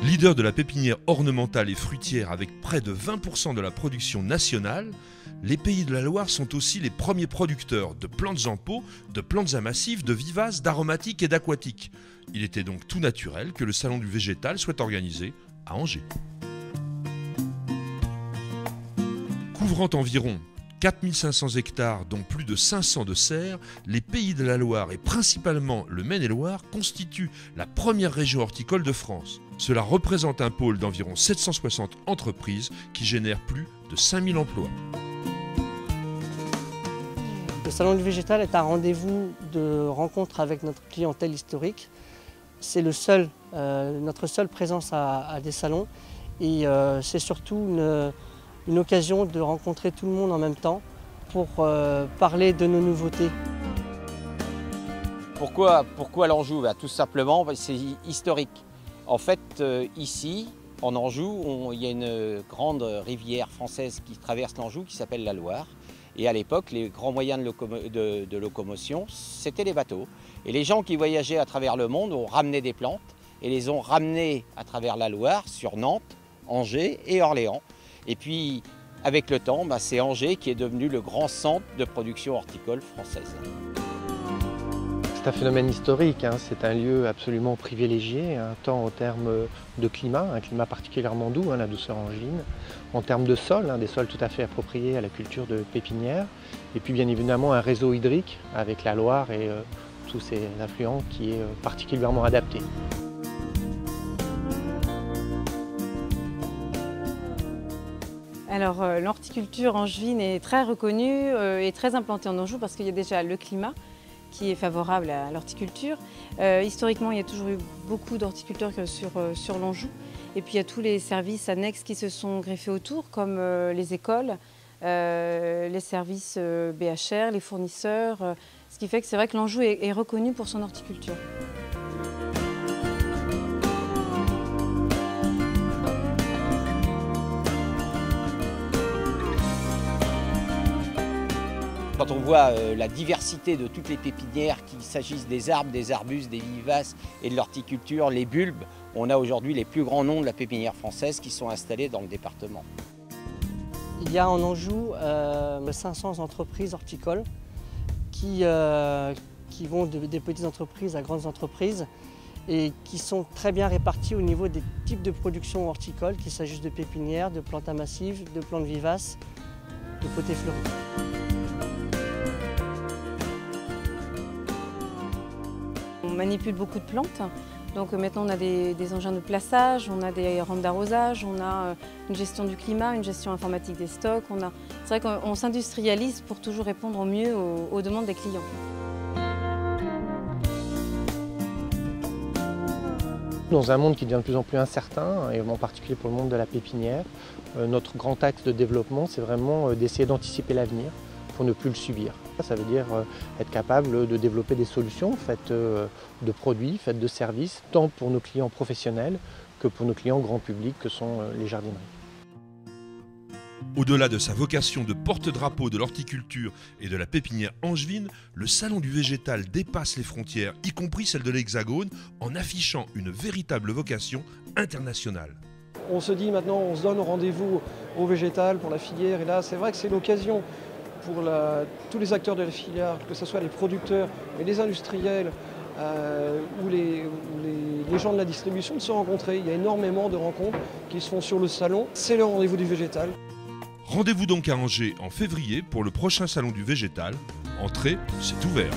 Leader de la pépinière ornementale et fruitière avec près de 20% de la production nationale, les Pays de la Loire sont aussi les premiers producteurs de plantes en pot, de plantes à massifs, de vivaces, d'aromatiques et d'aquatiques. Il était donc tout naturel que le Salon du végétal soit organisé à Angers. Couvrant environ 4500 hectares, dont plus de 500 de serres, les Pays de la Loire et principalement le Maine-et-Loire constituent la première région horticole de France. Cela représente un pôle d'environ 760 entreprises qui génèrent plus de 5000 emplois. Le Salon du végétal est un rendez-vous de rencontre avec notre clientèle historique. C'est notre seule présence à des salons et c'est surtout une occasion de rencontrer tout le monde en même temps pour parler de nos nouveautés. Pourquoi l'Anjou? Tout simplement, c'est historique. En fait, ici, en Anjou, il y a une grande rivière française qui traverse l'Anjou qui s'appelle la Loire. Et à l'époque, les grands moyens de locomotion, c'était les bateaux. Et les gens qui voyageaient à travers le monde ont ramené des plantes et les ont ramenées à travers la Loire, sur Nantes, Angers et Orléans. Et puis, avec le temps, c'est Angers qui est devenu le grand centre de production horticole française. C'est un phénomène historique, hein. C'est un lieu absolument privilégié, tant en termes de climat, un climat particulièrement doux, la douceur angevine, en termes de sol, des sols tout à fait appropriés à la culture de pépinière, et puis bien évidemment un réseau hydrique avec la Loire et tous ses affluents qui est particulièrement adapté. Alors l'horticulture angevine est très reconnue et très implantée en Anjou parce qu'il y a déjà le climat qui est favorable à l'horticulture. Historiquement, il y a toujours eu beaucoup d'horticulteurs sur l'Anjou. Et puis il y a tous les services annexes qui se sont greffés autour, comme les écoles, les services BHR, les fournisseurs. Ce qui fait que c'est vrai que l'Anjou est reconnu pour son horticulture. Quand on voit la diversité de toutes les pépinières, qu'il s'agisse des arbres, des arbustes, des vivaces et de l'horticulture, les bulbes, on a aujourd'hui les plus grands noms de la pépinière française qui sont installés dans le département. Il y a en Anjou 500 entreprises horticoles qui vont des petites entreprises à grandes entreprises et qui sont très bien réparties au niveau des types de production horticole, qu'il s'agisse de pépinières, de plantes à massifs, de plantes vivaces, de potées fleuries. On manipule beaucoup de plantes, donc maintenant on a des engins de plaçage, on a des rampes d'arrosage, on a une gestion du climat, une gestion informatique des stocks. C'est vrai qu'on s'industrialise pour toujours répondre au mieux aux demandes des clients. Dans un monde qui devient de plus en plus incertain, et en particulier pour le monde de la pépinière, notre grand axe de développement, c'est vraiment d'essayer d'anticiper l'avenir pour ne plus le subir. Ça veut dire être capable de développer des solutions faites de produits, faites de services, tant pour nos clients professionnels que pour nos clients grand public que sont les jardineries. Au-delà de sa vocation de porte-drapeau de l'horticulture et de la pépinière angevine, le Salon du végétal dépasse les frontières, y compris celles de l'Hexagone, en affichant une véritable vocation internationale. On se dit maintenant, on se donne rendez-vous au végétal pour la filière, et là c'est vrai que c'est l'occasion pour tous les acteurs de la filière, que ce soit les producteurs, mais les industriels ou les gens de la distribution, de se rencontrer. Il y a énormément de rencontres qui se font sur le salon. C'est le rendez-vous du végétal. Rendez-vous donc à Angers en février pour le prochain Salon du végétal. Entrée, c'est ouvert.